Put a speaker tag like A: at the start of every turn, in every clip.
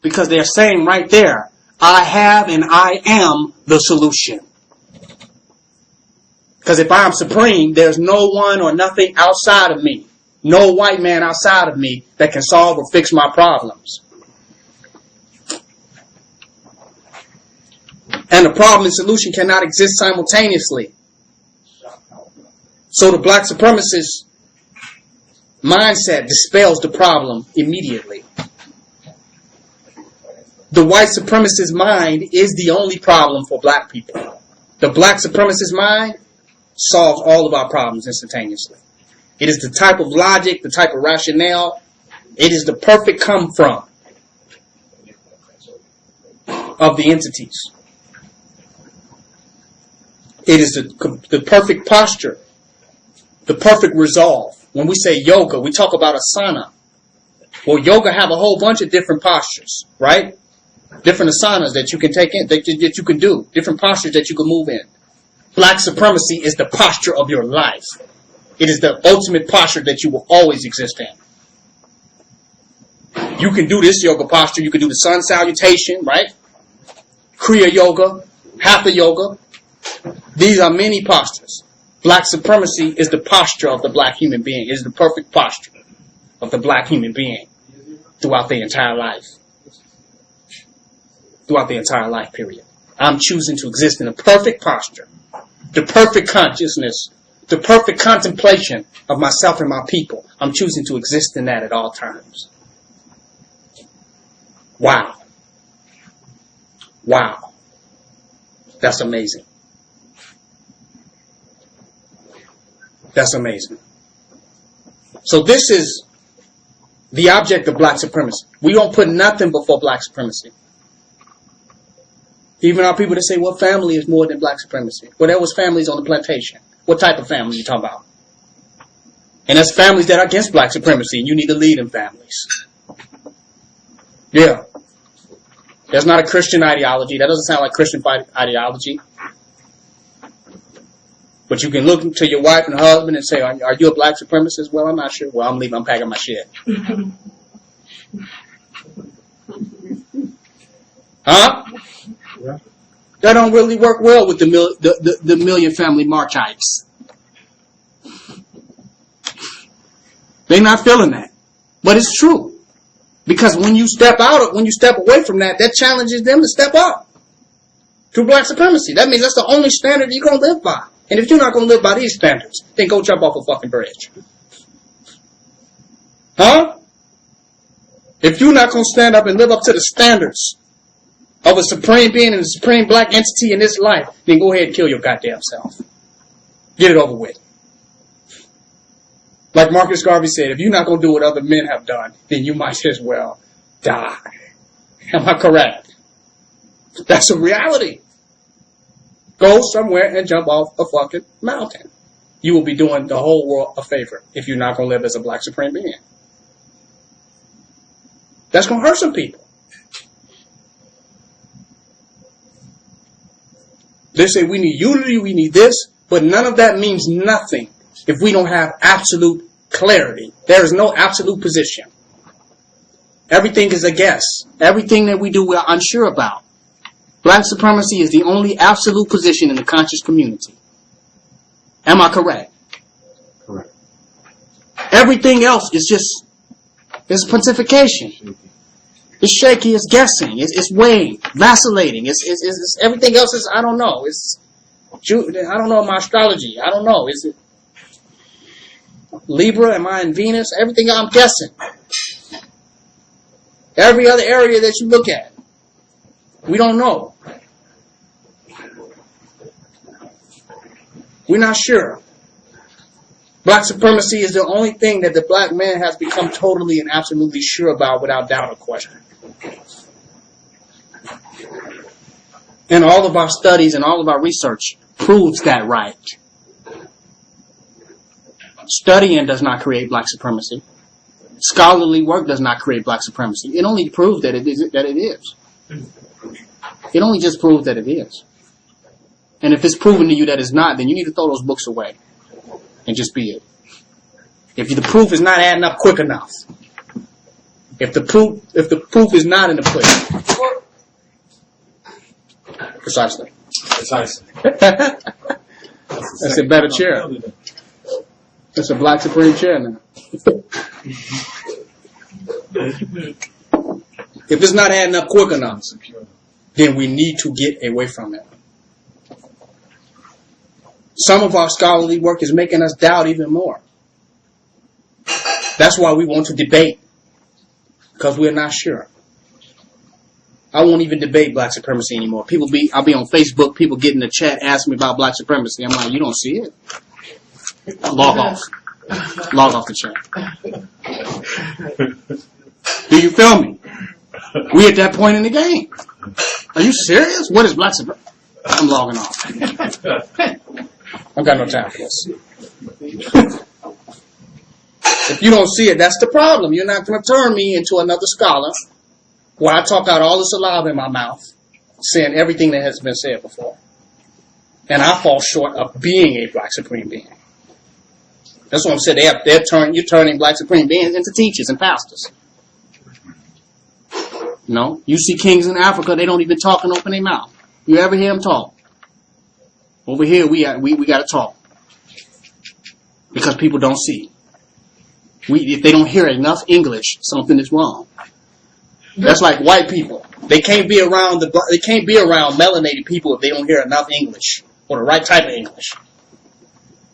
A: Because they're saying right there, I have and I am the solution. Because if I'm supreme, there's no one or nothing outside of me. No white man outside of me that can solve or fix my problems. And the problem and solution cannot exist simultaneously. So the black supremacist mindset dispels the problem immediately. The white supremacist mind is the only problem for black people. The black supremacist mind solves all of our problems instantaneously. It is the type of logic, the type of rationale. It is the perfect come from of the entities. It is the perfect posture, the perfect resolve. When we say yoga, we talk about asana. Well, yoga have a whole bunch of different postures, right? Different asanas that you can take in, that you can do. Different postures that you can move in. Black supremacy is the posture of your life. It is the ultimate posture that you will always exist in. You can do this yoga posture. You can do the sun salutation, right? Kriya yoga, hatha yoga. These are many postures. Black supremacy is the posture of the black human being. It is the perfect posture of the black human being throughout their entire life. Throughout the entire life period. I'm choosing to exist in a perfect posture. The perfect consciousness. The perfect contemplation of myself and my people. I'm choosing to exist in that at all times. Wow. Wow. That's amazing. That's amazing. So this is the object of black supremacy. We don't put nothing before black supremacy. Even our people that say, what family is more than black supremacy? Well, there was families on the plantation. What type of family you talking about? And that's families that are against black supremacy, and you need to lead them families. Yeah. That's not a Christian ideology. That doesn't sound like Christian ideology. But you can look to your wife and husband and say, are you a black supremacist? Well, I'm not sure. Well, I'm leaving. I'm packing my shit. Huh? Yeah. That don't really work well with the Million Family Marchites. They're not feeling that. But it's true. Because when you step away from that, that challenges them to step up to black supremacy. That means that's the only standard you're going to live by. And if you're not going to live by these standards, then go jump off a fucking bridge. Huh? If you're not going to stand up and live up to the standards of a supreme being and a supreme black entity in this life, then go ahead and kill your goddamn self. Get it over with. Like Marcus Garvey said, if you're not going to do what other men have done, then you might as well die. Am I correct? That's a reality. Go somewhere and jump off a fucking mountain. You will be doing the whole world a favor if you're not going to live as a black supreme being. That's going to hurt some people. They say we need unity, we need this, but none of that means nothing if we don't have absolute clarity. There is no absolute position. Everything is a guess. Everything that we do, we're unsure about. Black supremacy is the only absolute position in the conscious community. Am I correct?
B: Correct.
A: Everything else is just, it's pontification. It's shaky, it's guessing, it's weighing, vacillating. It's everything else is, I don't know. I don't know my astrology. I don't know. Is it Libra? Am I in Venus? Everything I'm guessing. Every other area that you look at, we don't know. We're not sure. Black supremacy is the only thing that the black man has become totally and absolutely sure about without doubt or question. And all of our studies and all of our research proves that right. Studying does not create black supremacy. Scholarly work does not create black supremacy. It only proves that it is. It only just proves that it is. And if it's proven to you that it's not, then you need to throw those books away and just be it. If the proof is not adding up quick enough, If the proof is not in the pudding. Precisely. That's a better chair. That's a Black Supreme chair now. If it's not adding up quick enough, then we need to get away from it. Some of our scholarly work is making us doubt even more. That's why we want to debate, because we're not sure. I won't even debate black supremacy anymore. I'll be on Facebook, people get in the chat asking me about black supremacy. I'm like, you don't see it? Log off. Log off the chat. Do you feel me? We at that point in the game. Are you serious? What is black supremacy? I'm logging off. I've got no time for this. If you don't see it, that's the problem. You're not going to turn me into another scholar where I talk out all the saliva in my mouth, saying everything that has been said before. And I fall short of being a black supreme being. That's what I'm saying. You're turning black supreme beings into teachers and pastors. No, you see kings in Africa, they don't even talk and open their mouth. You ever hear them talk? Over here, we got to talk because people don't see. If they don't hear enough English, something is wrong. That's like white people. They can't be around melanated people if they don't hear enough English or the right type of English.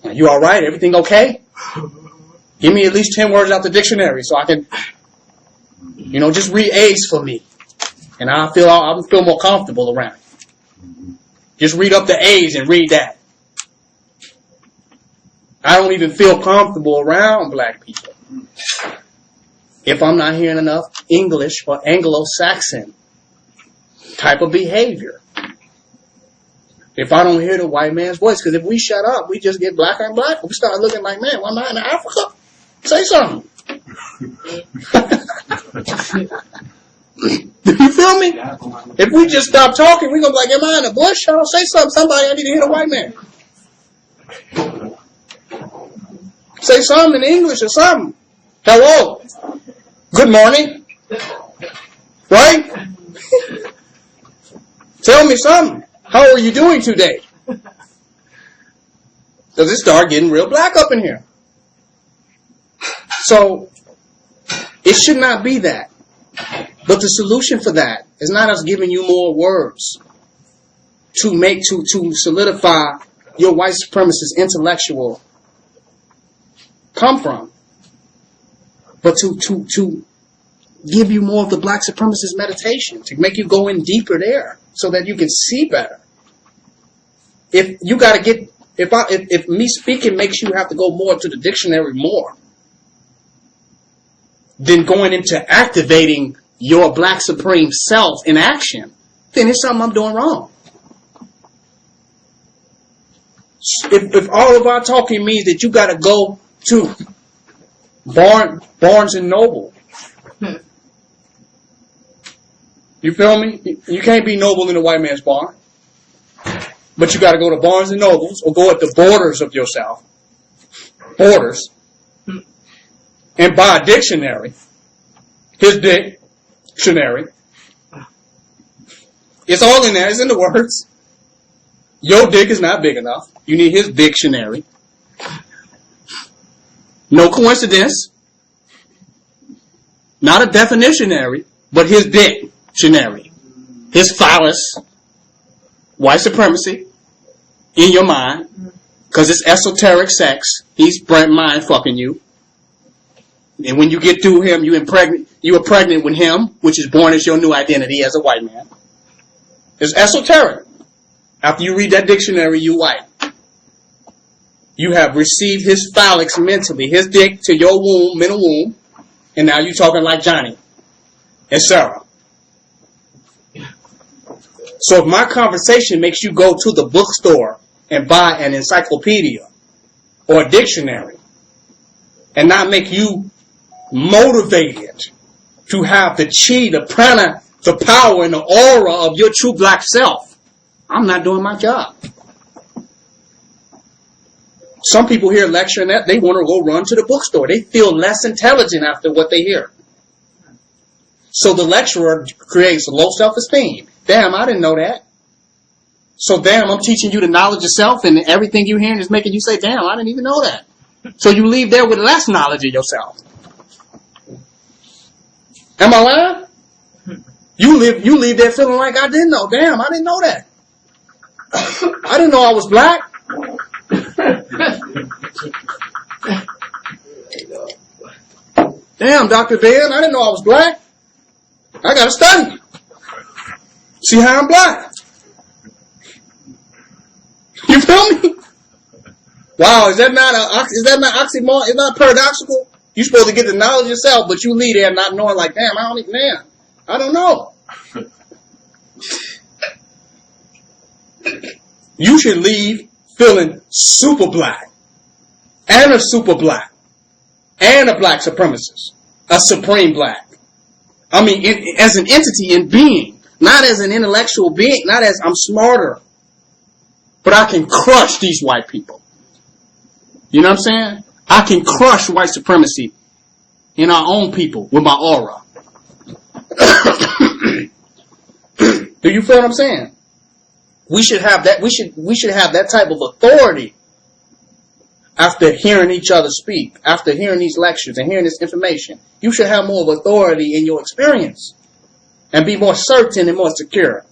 A: Are you all right? Everything okay? Give me at least 10 words out the dictionary so I can, just read A's for me, and I'll feel more comfortable around you. Just read up the A's and read that. I don't even feel comfortable around black people if I'm not hearing enough English or Anglo-Saxon type of behavior. If I don't hear the white man's voice, because if we shut up, we just get blacker and blacker. We start looking like, man, why am I in Africa? Say something. Do you feel me? If we just stop talking, we're going to be like, am I in the bush? I'll say something. Somebody, I need to hear the white man. Say something in English or something. Hello. Good morning. Right? Tell me something. How are you doing today? Because it started getting real black up in here. So, it should not be that. But the solution for that is not us giving you more words to solidify your white supremacist intellectual come from, but to give you more of the black supremacist meditation, to make you go in deeper there so that you can see better. If you got to get, if me speaking makes you have to go more to the dictionary more than going into activating your black supreme self in action, then it's something I'm doing wrong. If all of our talking means that you got to go to Barnes and Noble, you feel me? You can't be noble in a white man's barn. But you got to go to Barnes and Nobles or go at the borders of yourself, and buy a dictionary. His dictionary. It's all in there. It's in the words. Your dick is not big enough. You need his dictionary. No coincidence. Not a definitionary, but his dictionary. His phallus. White supremacy in your mind, because it's esoteric sex. He's mind fucking you, and when you get through him, you are pregnant with him, which is born as your new identity as a white man. It's esoteric. After you read that dictionary, you white. You have received his phallics mentally, his dick to your womb, middle womb, and now you talking like Johnny and Sarah. So if my conversation makes you go to the bookstore and buy an encyclopedia or a dictionary and not make you motivated to have the chi, the prana, the power and the aura of your true black self, I'm not doing my job. Some people hear lecture and that they want to go run to the bookstore. They feel less intelligent after what they hear. So the lecturer creates low self-esteem. Damn, I didn't know that. So damn, I'm teaching you the knowledge of self, and everything you hearing is making you say, damn, I didn't even know that. So you leave there with less knowledge of yourself. Am I lying? You leave there feeling like I didn't know. Damn, I didn't know that. I didn't know I was black. Damn, Dr. Dan, I didn't know I was black. I gotta study. See how I'm black. You feel me? Wow, is that not oxymoron? Is that paradoxical? You're supposed to get the knowledge yourself, but you leave there not knowing, like, damn, I don't know. You should leave feeling super black, and a super black, and a black supremacist, a supreme black. I mean, as an entity in being, not as an intellectual being, not as I'm smarter, but I can crush these white people. You know what I'm saying? I can crush white supremacy in our own people with my aura. Do you feel what I'm saying? We should have that. We should have that type of authority after hearing each other speak, after hearing these lectures and hearing this information. You should have more of authority in your experience and be more certain and more secure.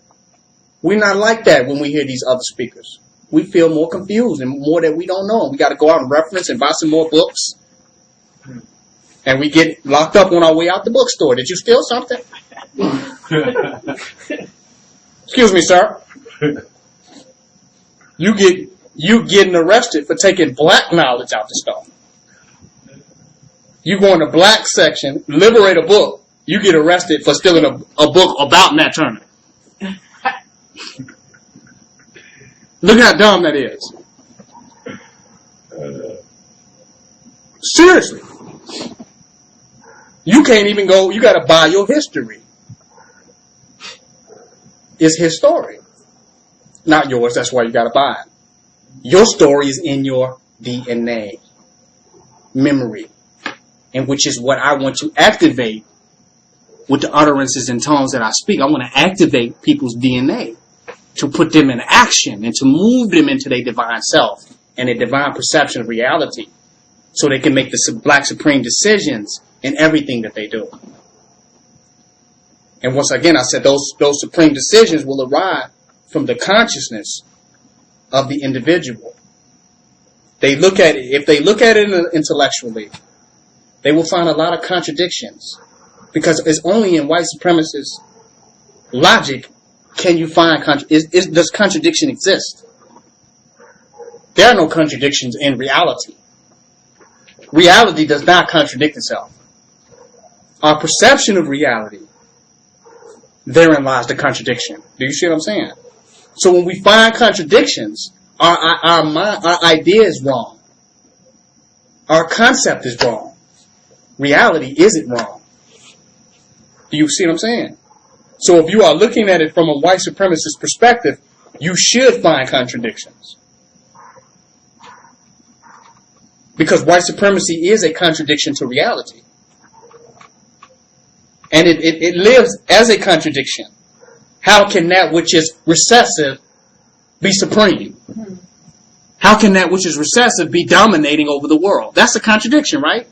A: We're not like that when we hear these other speakers. We feel more confused and more that we don't know. We got to go out and reference and buy some more books. And we get locked up on our way out the bookstore. Did you steal something? Excuse me, sir. You getting arrested for taking black knowledge out the store. You go in the black section, liberate a book. You get arrested for stealing a book about Nat Turner. Look how dumb that is. Seriously. You can't even go, you got to buy your history. It's his story. Not yours, that's why you got to buy it. Your story is in your DNA. Memory. And which is what I want to activate with the utterances and tones that I speak. I want to activate people's DNA. To put them in action and to move them into their divine self and their divine perception of reality so they can make the black supreme decisions in everything that they do. And once again, I said those supreme decisions will arrive from the consciousness of the individual. If they look at it intellectually, they will find a lot of contradictions because it's only in white supremacist logic can you find does contradiction exist? There are no contradictions in reality. Reality does not contradict itself. Our perception of reality, therein lies the contradiction. Do you see what I'm saying? So when we find contradictions, our idea is wrong. Our concept is wrong. Reality isn't wrong. Do you see what I'm saying? So if you are looking at it from a white supremacist perspective, you should find contradictions. Because white supremacy is a contradiction to reality. And it lives as a contradiction. How can that which is recessive be supreme? How can that which is recessive be dominating over the world? That's a contradiction, right?